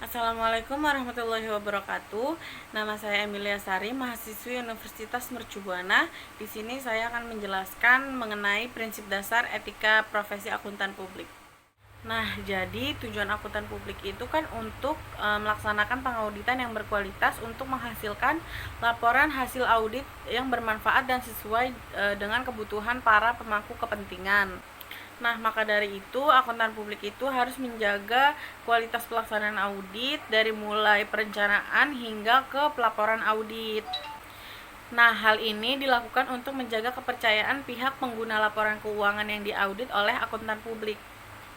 Assalamualaikum warahmatullahi wabarakatuh. Nama saya Emilia Sari, mahasiswi Universitas Mercu Buana. Di sini saya akan menjelaskan mengenai prinsip dasar etika profesi akuntan publik. Nah, jadi tujuan akuntan publik itu kan untuk melaksanakan pengauditan yang berkualitas untuk menghasilkan laporan hasil audit yang bermanfaat dan sesuai dengan kebutuhan para pemangku kepentingan. Nah, maka dari itu, akuntan publik itu harus menjaga kualitas pelaksanaan audit dari mulai perencanaan hingga ke pelaporan audit. Nah, hal ini dilakukan untuk menjaga kepercayaan pihak pengguna laporan keuangan yang diaudit oleh akuntan publik.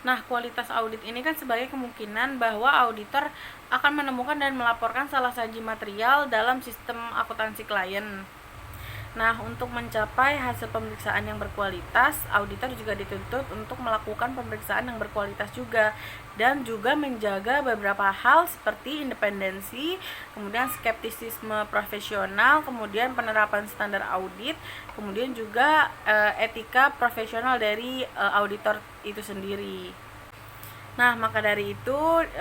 Nah, kualitas audit ini kan sebagai kemungkinan bahwa auditor akan menemukan dan melaporkan salah saji material dalam sistem akuntansi klien. Nah, untuk mencapai hasil pemeriksaan yang berkualitas, auditor juga dituntut untuk melakukan pemeriksaan yang berkualitas juga dan juga menjaga beberapa hal seperti independensi, kemudian skeptisisme profesional, kemudian penerapan standar audit, kemudian juga etika profesional dari auditor itu sendiri. Nah, maka dari itu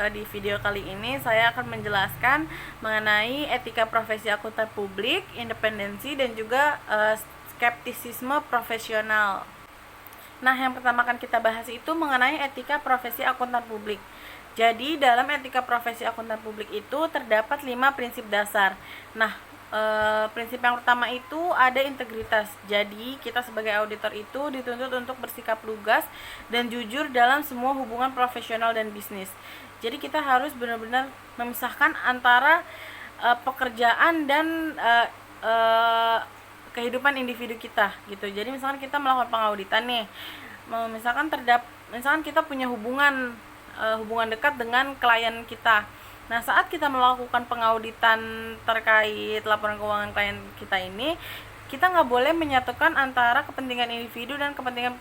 di video kali ini saya akan menjelaskan mengenai etika profesi akuntan publik, independensi, dan juga skeptisisme profesional. Nah, yang pertama akan kita bahas itu mengenai etika profesi akuntan publik. Jadi, dalam etika profesi akuntan publik itu terdapat 5 prinsip dasar. Nah, prinsip yang pertama itu ada integritas. Jadi kita sebagai auditor itu dituntut untuk bersikap lugas dan jujur dalam semua hubungan profesional dan bisnis. Jadi kita harus benar-benar memisahkan antara pekerjaan dan kehidupan individu kita gitu. Jadi misalkan kita melakukan pengauditan nih, misalkan kita punya hubungan dekat dengan klien kita. Nah, saat kita melakukan pengauditan terkait laporan keuangan klien kita ini, kita nggak boleh menyatukan antara kepentingan individu dan kepentingan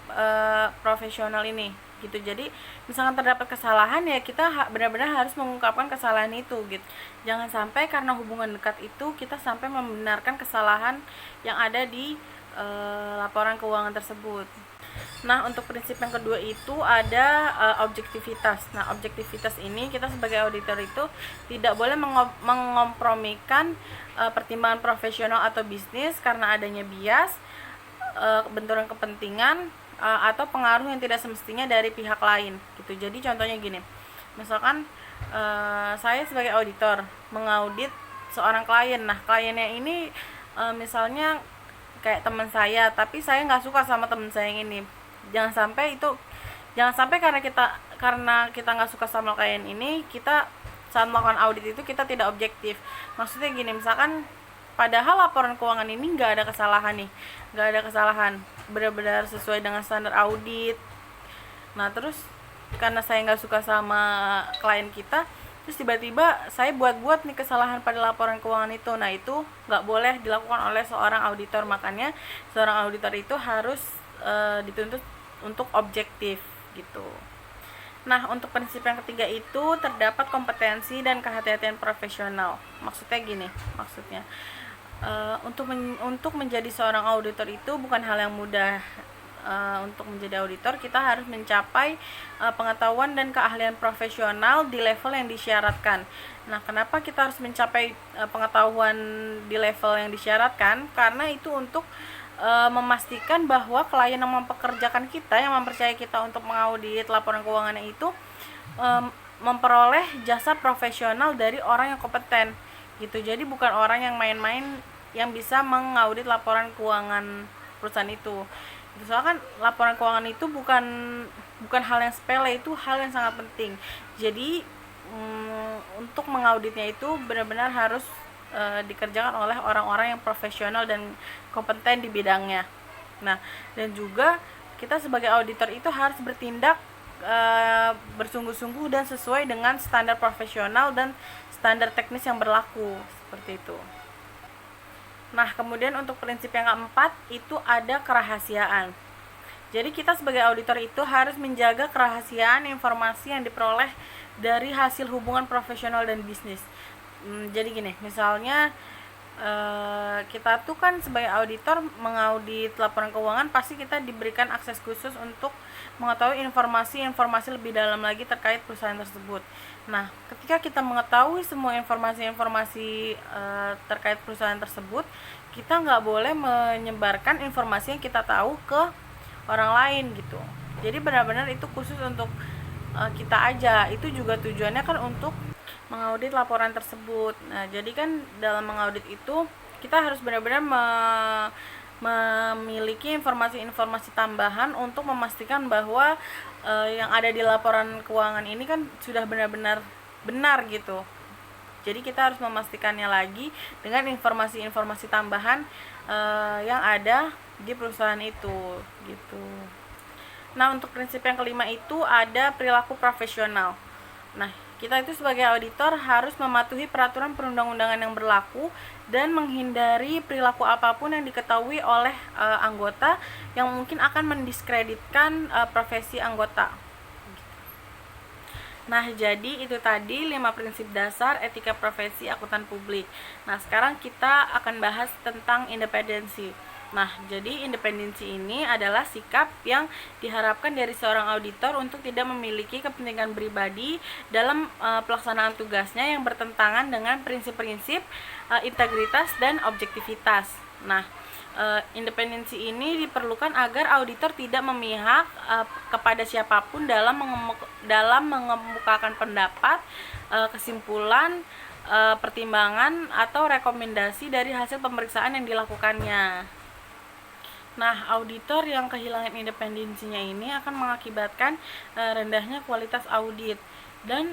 profesional ini, gitu. Jadi, misalkan terdapat kesalahan ya kita benar-benar harus mengungkapkan kesalahan itu, gitu. Jangan sampai karena hubungan dekat itu kita sampai membenarkan kesalahan yang ada di laporan keuangan tersebut. Nah, untuk prinsip yang kedua itu ada objektivitas. Nah, objektivitas ini kita sebagai auditor itu tidak boleh mengompromikan pertimbangan profesional atau bisnis karena adanya bias, benturan kepentingan, atau pengaruh yang tidak semestinya dari pihak lain gitu. Jadi contohnya gini, misalkan saya sebagai auditor mengaudit seorang klien. Nah, kliennya ini misalnya kayak teman saya, tapi saya nggak suka sama teman saya yang ini. Jangan sampai karena kita nggak suka sama klien ini, kita saat melakukan audit itu kita tidak objektif. Maksudnya gini, misalkan padahal laporan keuangan ini nggak ada kesalahan, benar-benar sesuai dengan standar audit. Nah, terus karena saya nggak suka sama klien kita, terus tiba-tiba saya buat nih kesalahan pada laporan keuangan itu. Nah, itu nggak boleh dilakukan oleh seorang auditor. Makanya seorang auditor itu harus dituntut untuk objektif gitu. Nah, untuk prinsip yang ketiga itu terdapat kompetensi dan kehati-hatian profesional. Maksudnya gini, untuk menjadi seorang auditor itu bukan hal yang mudah. Untuk menjadi auditor kita harus mencapai pengetahuan dan keahlian profesional di level yang disyaratkan. Nah, kenapa kita harus mencapai pengetahuan di level yang disyaratkan? Karena itu untuk memastikan bahwa klien yang mempekerjakan kita, yang mempercayai kita untuk mengaudit laporan keuangannya itu memperoleh jasa profesional dari orang yang kompeten gitu. Jadi bukan orang yang main-main yang bisa mengaudit laporan keuangan perusahaan itu. Soalnya kan laporan keuangan itu bukan hal yang sepele, itu hal yang sangat penting. Jadi untuk mengauditnya itu benar-benar harus dikerjakan oleh orang-orang yang profesional dan kompeten di bidangnya. Nah, dan juga kita sebagai auditor itu harus bertindak bersungguh-sungguh dan sesuai dengan standar profesional dan standar teknis yang berlaku, seperti itu. Nah, kemudian untuk prinsip yang keempat itu ada kerahasiaan. Jadi kita sebagai auditor itu harus menjaga kerahasiaan informasi yang diperoleh dari hasil hubungan profesional dan bisnis. Jadi gini, misalnya kita tuh kan sebagai auditor mengaudit laporan keuangan, pasti kita diberikan akses khusus untuk mengetahui informasi-informasi lebih dalam lagi terkait perusahaan tersebut. Nah, ketika kita mengetahui semua informasi-informasi terkait perusahaan tersebut, kita nggak boleh menyebarkan informasi yang kita tahu ke orang lain gitu. Jadi benar-benar itu khusus untuk kita aja. Itu juga tujuannya kan untuk mengaudit laporan tersebut. Nah, jadi kan dalam mengaudit itu kita harus benar-benar memiliki informasi-informasi tambahan untuk memastikan bahwa yang ada di laporan keuangan ini kan sudah benar-benar benar gitu. Jadi kita harus memastikannya lagi dengan informasi-informasi tambahan yang ada di perusahaan itu gitu. Nah, untuk prinsip yang kelima itu ada perilaku profesional. Nah, kita itu sebagai auditor harus mematuhi peraturan perundang-undangan yang berlaku dan menghindari perilaku apapun yang diketahui oleh anggota yang mungkin akan mendiskreditkan profesi anggota. Nah, jadi itu tadi 5 prinsip dasar etika profesi akuntan publik. Nah, sekarang kita akan bahas tentang independensi. Nah, jadi independensi ini adalah sikap yang diharapkan dari seorang auditor untuk tidak memiliki kepentingan pribadi dalam pelaksanaan tugasnya yang bertentangan dengan prinsip-prinsip integritas dan objektivitas. Nah, independensi ini diperlukan agar auditor tidak memihak kepada siapapun dalam mengemukakan pendapat, kesimpulan, pertimbangan atau rekomendasi dari hasil pemeriksaan yang dilakukannya. Nah, auditor yang kehilangan independensinya ini akan mengakibatkan rendahnya kualitas audit dan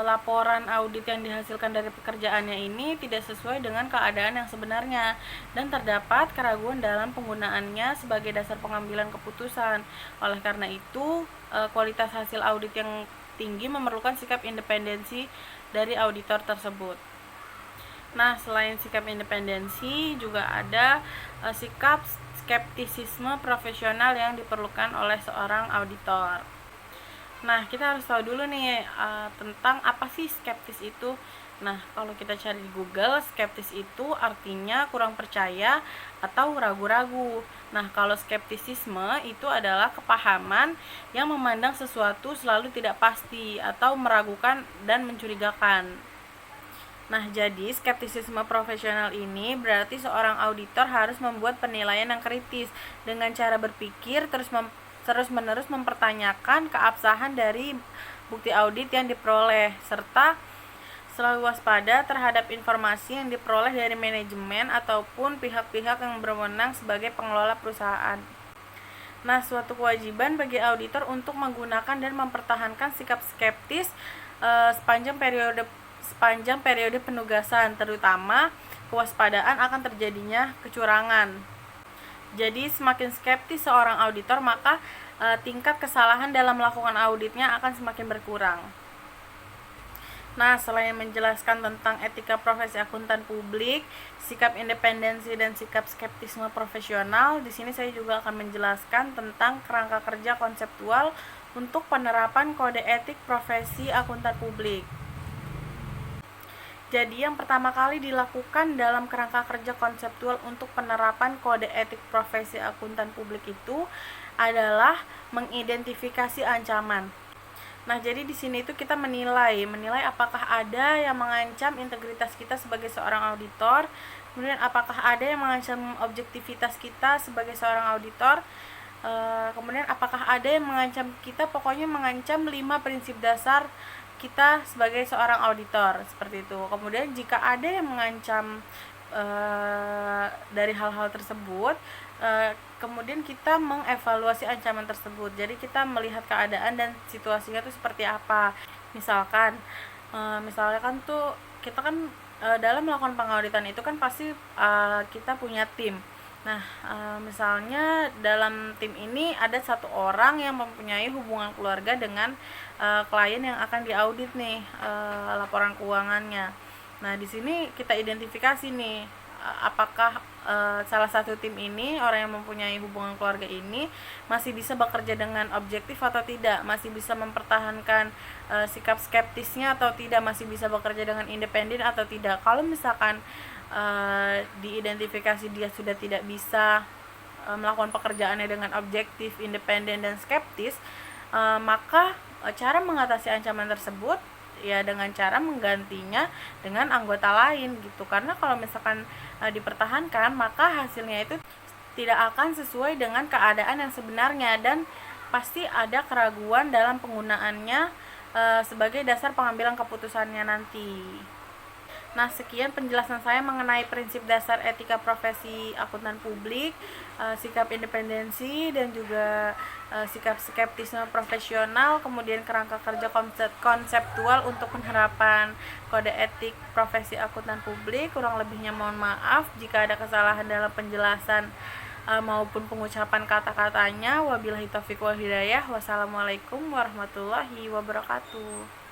laporan audit yang dihasilkan dari pekerjaannya ini tidak sesuai dengan keadaan yang sebenarnya dan terdapat keraguan dalam penggunaannya sebagai dasar pengambilan keputusan. Oleh karena itu, kualitas hasil audit yang tinggi memerlukan sikap independensi dari auditor tersebut. Nah, selain sikap independensi juga ada sikap skeptisisme profesional yang diperlukan oleh seorang auditor. Nah, kita harus tahu dulu nih tentang apa sih skeptis itu. Nah, kalau kita cari di Google, skeptis itu artinya kurang percaya atau ragu-ragu. Nah, kalau skeptisisme itu adalah kepahaman yang memandang sesuatu selalu tidak pasti atau meragukan dan mencurigakan. Nah, jadi skeptisisme profesional ini berarti seorang auditor harus membuat penilaian yang kritis dengan cara berpikir terus-menerus mempertanyakan keabsahan dari bukti audit yang diperoleh, serta selalu waspada terhadap informasi yang diperoleh dari manajemen ataupun pihak-pihak yang berwenang sebagai pengelola perusahaan. Nah, suatu kewajiban bagi auditor untuk menggunakan dan mempertahankan sikap skeptis sepanjang periode penugasan, terutama kewaspadaan akan terjadinya kecurangan. Jadi semakin skeptis seorang auditor, maka tingkat kesalahan dalam melakukan auditnya akan semakin berkurang. Nah, selain menjelaskan tentang etika profesi akuntan publik, sikap independensi dan sikap skeptisme profesional, di sini saya juga akan menjelaskan tentang kerangka kerja konseptual untuk penerapan kode etik profesi akuntan publik. Jadi yang pertama kali dilakukan dalam kerangka kerja konseptual untuk penerapan kode etik profesi akuntan publik itu adalah mengidentifikasi ancaman. Nah, jadi di sini itu kita menilai apakah ada yang mengancam integritas kita sebagai seorang auditor, kemudian apakah ada yang mengancam objektivitas kita sebagai seorang auditor, kemudian apakah ada yang mengancam kita, pokoknya mengancam 5 prinsip dasar kita sebagai seorang auditor, seperti itu. Kemudian jika ada yang mengancam dari hal-hal tersebut, kemudian kita mengevaluasi ancaman tersebut. Jadi kita melihat keadaan dan situasinya itu seperti apa. Misalkan tuh kita kan dalam melakukan pengauditan itu kan pasti kita punya tim. Nah, misalnya dalam tim ini ada satu orang yang mempunyai hubungan keluarga dengan klien yang akan diaudit nih laporan keuangannya. Nah, di sini kita identifikasi nih apakah salah satu tim ini, orang yang mempunyai hubungan keluarga ini masih bisa bekerja dengan objektif atau tidak, masih bisa mempertahankan sikap skeptisnya atau tidak, masih bisa bekerja dengan independen atau tidak. Kalau misalkan diidentifikasi dia sudah tidak bisa melakukan pekerjaannya dengan objektif, independen, dan skeptis, maka cara mengatasi ancaman tersebut ya dengan cara menggantinya dengan anggota lain gitu. Karena kalau misalkan dipertahankan, maka hasilnya itu tidak akan sesuai dengan keadaan yang sebenarnya dan pasti ada keraguan dalam penggunaannya sebagai dasar pengambilan keputusannya nanti. Nah, sekian penjelasan saya mengenai prinsip dasar etika profesi akuntan publik, sikap independensi, dan juga sikap skeptisme profesional, kemudian kerangka kerja konseptual untuk penerapan kode etik profesi akuntan publik. Kurang lebihnya mohon maaf jika ada kesalahan dalam penjelasan maupun pengucapan kata-katanya. Wabillahi taufiq wal hidayah. Wassalamualaikum warahmatullahi wabarakatuh.